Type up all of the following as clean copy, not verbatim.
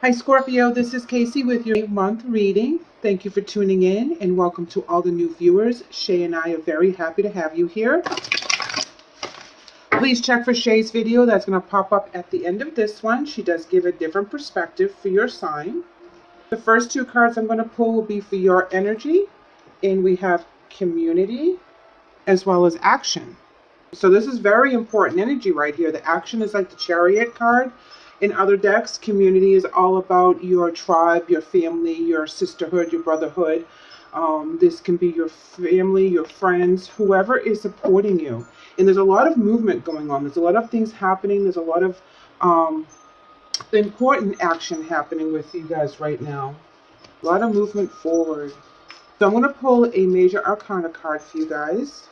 Hi Scorpio, this is Casey with your month reading. Thank you for tuning in and welcome to all the new viewers. Shay and I are very happy to have you here. Please check for Shay's video that's going to pop up at the end of this one. She does give a different perspective for your sign. The first two cards I'm going to pull will be for your energy, and we have community as well as action. So this is very important energy right here. The action is like the Chariot card. In other decks, community is all about your tribe, your family, your sisterhood, your brotherhood. This can be your family, your friends, whoever is supporting you. And there's a lot of movement going on. There's a lot of things happening. There's a lot of important action happening with you guys right now. A lot of movement forward. So I'm going to pull a major arcana card for you guys.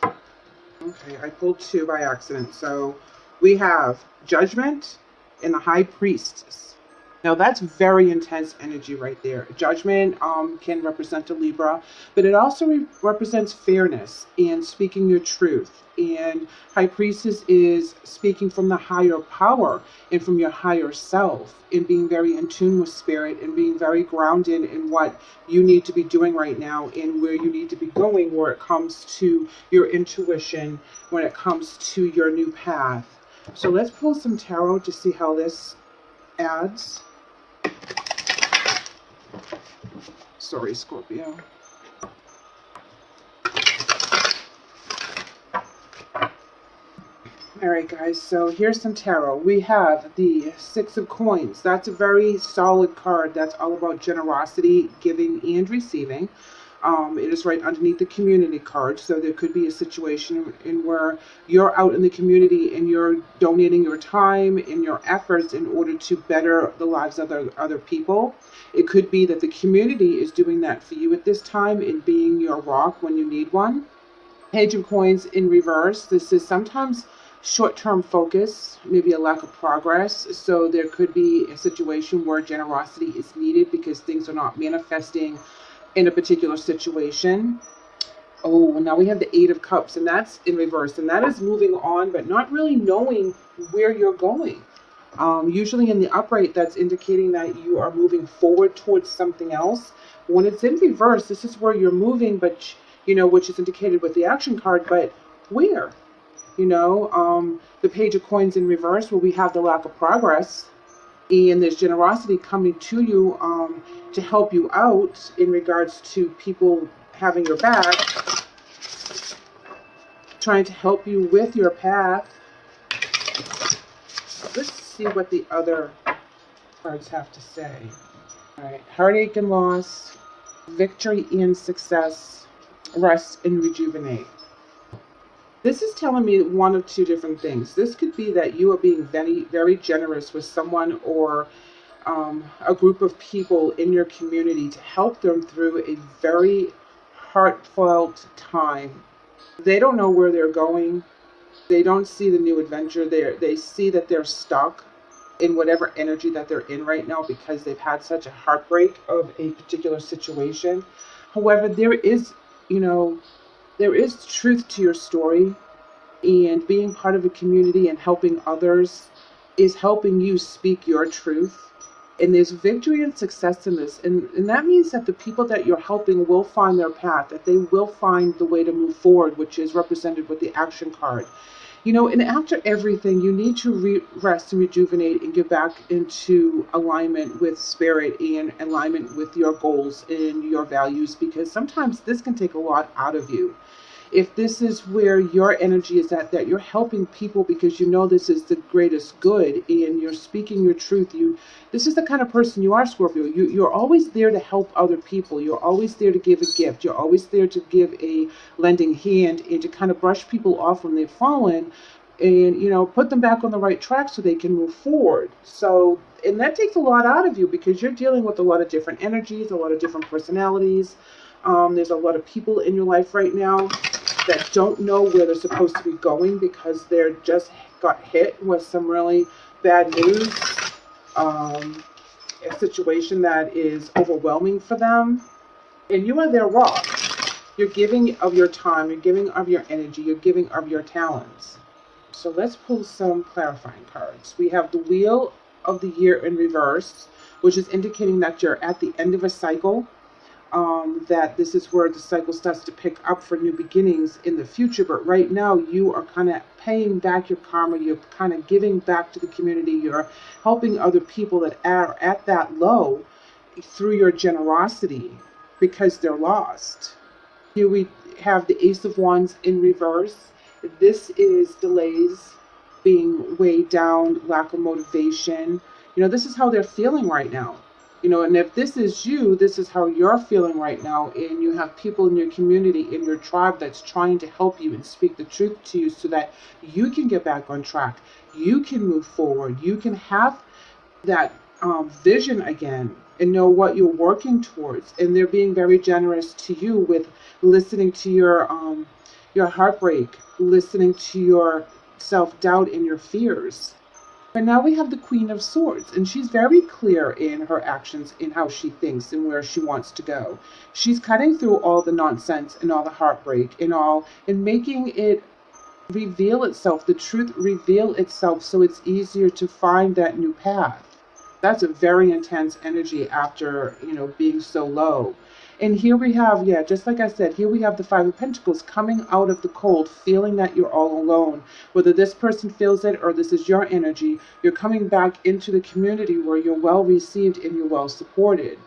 Okay, I pulled two by accident. So we have Judgment and the High Priestess. Now that's very intense energy right there. Judgment can represent a Libra, but it also represents fairness and speaking your truth. And High Priestess is speaking from the higher power and from your higher self and being very in tune with spirit and being very grounded in what you need to be doing right now and where you need to be going where it comes to your intuition, when it comes to your new path. So let's pull some tarot to see how this adds. Sorry, Scorpio. All right, guys, so here's some tarot. We have the Six of Coins. That's a very solid card. That's all about generosity, giving, and receiving. It is right underneath the community card. So there could be a situation in where you're out in the community and you're donating your time and your efforts in order to better the lives of other people. It could be that the community is doing that for you at this time and being your rock when you need one. Page of Coins in reverse. This is sometimes short-term focus, maybe a lack of progress. So there could be a situation where generosity is needed because things are not manifesting in a particular situation. Oh, now we have the Eight of Cups, and that's in reverse, and that is moving on but not really knowing where you're going. Usually in the upright, that's indicating that you are moving forward towards something else. When it's in reverse, this is where you're moving, but which is indicated with the action card, but where? The Page of Coins in reverse, where we have the lack of progress, and there's generosity coming to you to help you out in regards to people having your back, trying to help you with your path. Let's see what the other cards have to say. All right, heartache and loss, victory and success, rest and rejuvenate. This is telling me one of two different things. This could be that you are being very, very generous with someone or a group of people in your community to help them through a very heartfelt time. They don't know where they're going. They don't see the new adventure. They see that they're stuck in whatever energy that they're in right now because they've had such a heartbreak of a particular situation. However, there is truth to your story, and being part of a community and helping others is helping you speak your truth. And there's victory and success in this. And that means that the people that you're helping will find their path, that they will find the way to move forward, which is represented with the action card. And after everything, you need to rest and rejuvenate and get back into alignment with spirit and alignment with your goals and your values, because sometimes this can take a lot out of you. If this is where your energy is at, that you're helping people because this is the greatest good and you're speaking your truth, this is the kind of person you are, Scorpio. You're always there to help other people. You're always there to give a gift. You're always there to give a lending hand and to kind of brush people off when they've fallen and, put them back on the right track so they can move forward. So, and that takes a lot out of you because you're dealing with a lot of different energies, a lot of different personalities. There's a lot of people in your life right now that don't know where they're supposed to be going because they're just got hit with some really bad news, a situation that is overwhelming for them, and you are their rock. You're giving of your time, you're giving of your energy, you're giving of your talents. So let's pull some clarifying cards. We have the Wheel of the Year in reverse, which is indicating that you're at the end of a cycle. That this is where the cycle starts to pick up for new beginnings in the future. But right now, you are kind of paying back your karma. You're kind of giving back to the community. You're helping other people that are at that low through your generosity because they're lost. Here we have the Ace of Wands in reverse. This is delays, being weighed down, lack of motivation. This is how they're feeling right now. And if this is you, this is how you're feeling right now. And you have people in your community, in your tribe, that's trying to help you and speak the truth to you so that you can get back on track. You can move forward. You can have that vision again and know what you're working towards. And they're being very generous to you with listening to your heartbreak, listening to your self-doubt and your fears. And now we have the Queen of Swords, and she's very clear in her actions, in how she thinks and where she wants to go. She's cutting through all the nonsense and all the heartbreak and making it reveal itself, the truth reveal itself, so it's easier to find that new path. That's a very intense energy after, being so low. And here we have, just like I said, here we have the Five of Pentacles coming out of the cold, feeling that you're all alone. Whether this person feels it or this is your energy, you're coming back into the community where you're well received and you're well supported.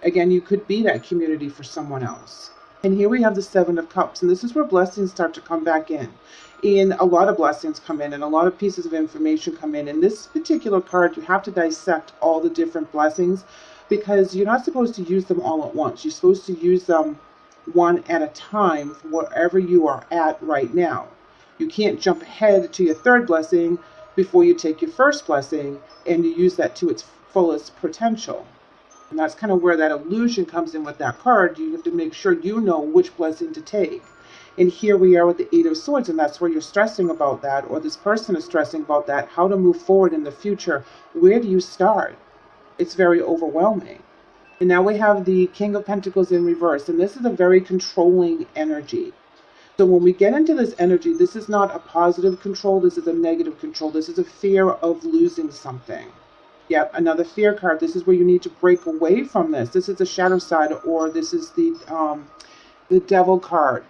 Again, you could be that community for someone else. And here we have the Seven of Cups, and this is where blessings start to come back in. And a lot of blessings come in, and a lot of pieces of information come in. In this particular card, you have to dissect all the different blessings, because you're not supposed to use them all at once. You're supposed to use them one at a time wherever you are at right now. You can't jump ahead to your third blessing before you take your first blessing and you use that to its fullest potential. And that's kind of where that illusion comes in with that card. You have to make sure you know which blessing to take. And here we are with the Eight of Swords, and that's where you're stressing about that, or this person is stressing about that, how to move forward in the future. Where do you start? It's very overwhelming. And now we have the King of Pentacles in reverse, and this is a very controlling energy. So when we get into this energy, this is not a positive control, this is a negative control. This is a fear of losing something. Yep, another fear card. This is where you need to break away from this. This is the shadow side, or this is the devil card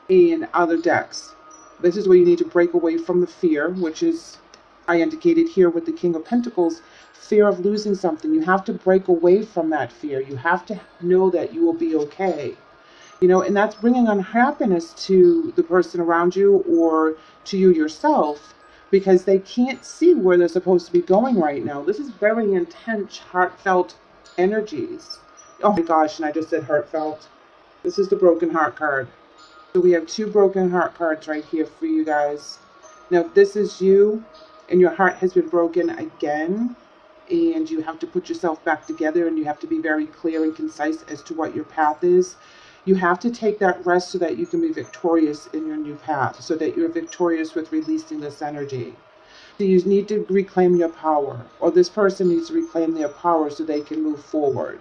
in other decks. This is where you need to break away from the fear, which is, I indicated here with the King of Pentacles, fear of losing something. You have to break away from that fear. You have to know that you will be okay. And that's bringing unhappiness to the person around you or to you yourself, because they can't see where they're supposed to be going right now. This is very intense, heartfelt energies. Oh my gosh, and I just said heartfelt. This is the Broken Heart card. So we have two Broken Heart cards right here for you guys. Now, if this is you and your heart has been broken again, and you have to put yourself back together, and you have to be very clear and concise as to what your path is, you have to take that rest so that you can be victorious in your new path, so that you're victorious with releasing this energy. So you need to reclaim your power, or this person needs to reclaim their power so they can move forward.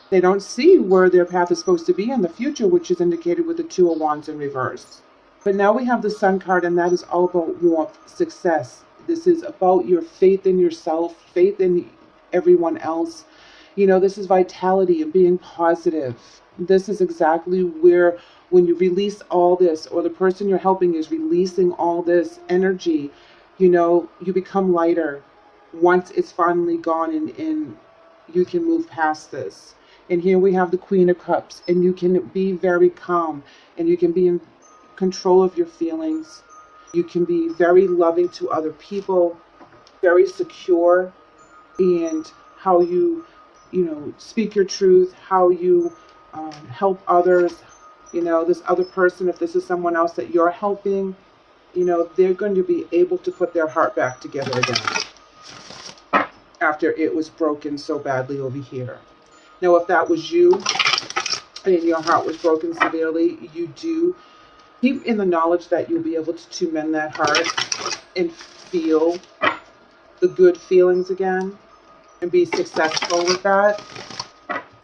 They don't see where their path is supposed to be in the future, which is indicated with the Two of Wands in reverse. But now we have the Sun card, and that is all about warmth, success. This is about your faith in yourself, faith in everyone else. This is vitality and being positive. This is exactly where, when you release all this, or the person you're helping is releasing all this energy, you become lighter once it's finally gone, and you can move past this. And here we have the Queen of Cups, and you can be very calm, and you can be in control of your feelings. You can be very loving to other people, very secure, and how you, speak your truth, how you help others. This other person, if this is someone else that you're helping, they're going to be able to put their heart back together again after it was broken so badly over here. Now, if that was you and your heart was broken severely, you do keep in the knowledge that you'll be able to mend that heart and feel the good feelings again and be successful with that,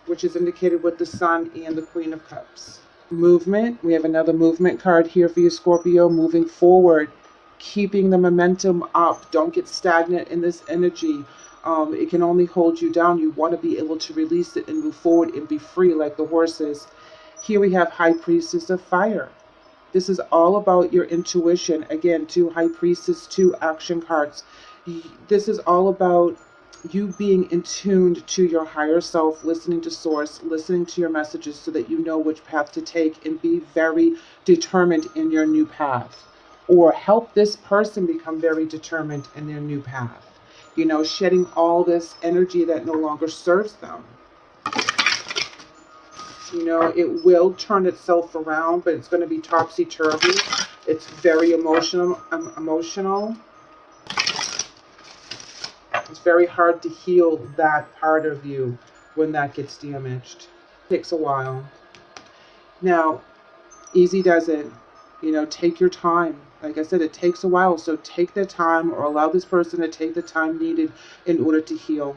which is indicated with the Sun and the Queen of Cups. Movement. We have another movement card here for you, Scorpio. Moving forward, keeping the momentum up. Don't get stagnant in this energy. It can only hold you down. You want to be able to release it and move forward and be free like the horses. Here we have High Priestess of Fire. This is all about your intuition. Again, 2 High Priestess, 2 action cards. This is all about you being in tune to your higher self, listening to source, listening to your messages so that you know which path to take and be very determined in your new path. Or help this person become very determined in their new path. You know, shedding all this energy that no longer serves them. You know, it will turn itself around, but it's going to be topsy-turvy. It's very emotional. It's very hard to heal that part of you when that gets damaged. It takes a while. Now, easy does it. You know, take your time. Like I said, it takes a while, so take the time or allow this person to take the time needed in order to heal.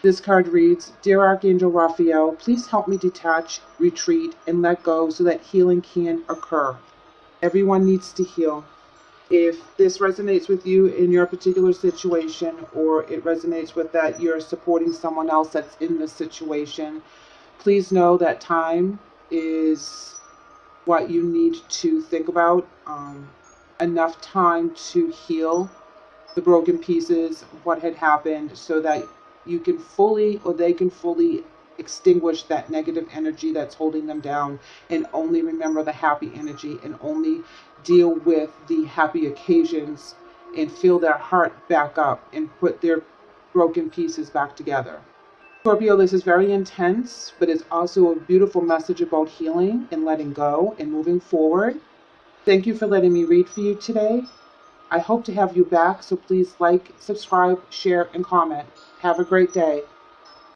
This card reads, Dear Archangel Raphael, please help me detach, retreat, and let go so that healing can occur. Everyone needs to heal. If this resonates with you in your particular situation, or it resonates with that you're supporting someone else that's in this situation, please know that time is what you need to think about. Enough time to heal the broken pieces, what had happened, so that you can fully, or they can fully extinguish that negative energy that's holding them down and only remember the happy energy and only deal with the happy occasions and fill their heart back up and put their broken pieces back together. Scorpio, this is very intense, but it's also a beautiful message about healing and letting go and moving forward. Thank you for letting me read for you today. I hope to have you back, so please like, subscribe, share, and comment. Have a great day.